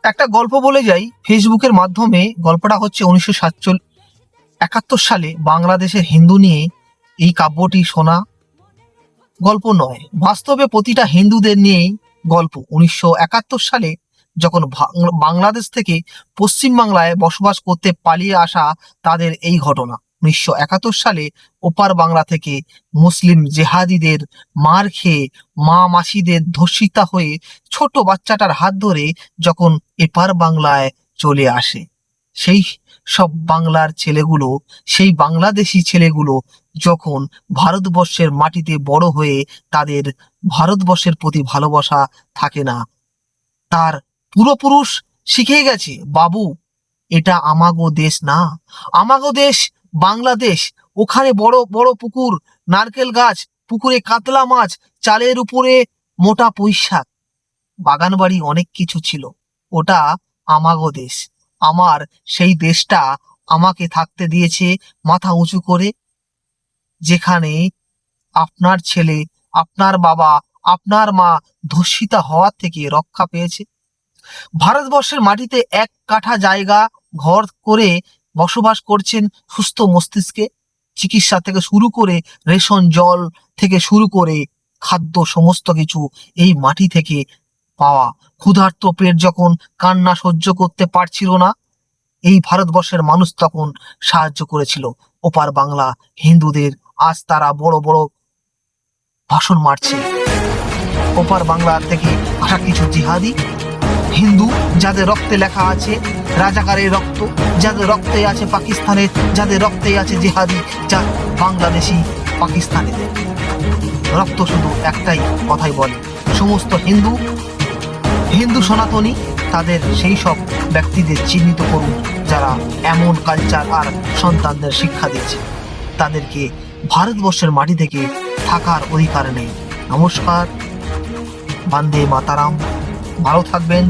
একটা গল্প বলে যাই ফেসবুকের মাধ্যমে। গল্পটা হচ্ছে 1971 সালে বাংলাদেশের হিন্দু নিয়ে এই কাব্যটি শোনা গল্প নয়, বাস্তবে প্রতিটা হিন্দুদের নিয়েই গল্প। 1971 সালে যখন বাংলাদেশ থেকে পশ্চিম বাংলায় বসবাস করতে পালিয়ে আসা তাদের এই ঘটনা। 1971 সালে ওপার বাংলা থেকে মুসলিম জেহাদিদের মার খেয়ে মা মাসিদের ধর্ষিতা হয়ে ছোট বাচ্চাটার হাত ধরে যখন এপার বাংলায় চলে আসে, সেই সব বাংলার ছেলেগুলো, সেই বাংলাদেশি ছেলেগুলো যখন ভারতবর্ষের মাটিতে বড় হয়ে তাদের ভারতবর্ষের প্রতি ভালোবাসা থাকে না, তার পূর্বপুরুষ শিখে গেছে, বাবু এটা আমাগো দেশ না, আমাগো দেশ বাংলাদেশ। ওখানে বড় বড় পুকুর, নারকেল গাছ, পুকুরে কাতলা মাছ, চালের উপরে মোটা পুঁইশাক, বাগান বাড়ি অনেক কিছু ছিল। ওটা আমাগো দেশ। আমার সেই দেশটা আমাকে থাকতে দিয়েছে মাথা উঁচু করে, যেখানে আপনার ছেলে, আপনার বাবা, আপনার মা ধর্ষিতা হওয়ার থেকে রক্ষা পেয়েছে। ভারতবর্ষের মাটিতে এক কাঠা জায়গা ঘর করে বসবাস করছেন সুস্থ মস্তিষ্কে। চিকিৎসা থেকে শুরু করে রেশন জল থেকে শুরু করে খাদ্য সমস্ত কিছু এই মাটি থেকে পাওয়া। ক্ষুধার্ত পেট যখন কান্না সহ্য করতে পারছিল না, এই ভারতবর্ষের মানুষ তখন সাহায্য করেছিল ওপার বাংলা হিন্দুদের। আজ তারা বড় বড় ভাষণ মারছে। ওপার বাংলা থেকে আসা কিছু জিহাদি হিন্দু, যাদের রক্তে লেখা আছে রাজাকারের রক্ত, যাদের রক্তে আছে পাকিস্তানের, যাদের রক্তে আছে জিহাদি, যা বাংলাদেশি পাকিস্তানিদের রক্ত শুধু একটাই কথাই বলে, সমস্ত হিন্দু হিন্দু সনাতনী তাদের সেই সব ব্যক্তিদের চিহ্নিত করুন যারা এমন কালচার আর সন্তানদের শিক্ষা দিয়েছে। তাদেরকে ভারতবর্ষের মাটি থেকে থাকার অধিকার নেই। নমস্কার, বন্দে মাতারাম, ভালো থাকবেন।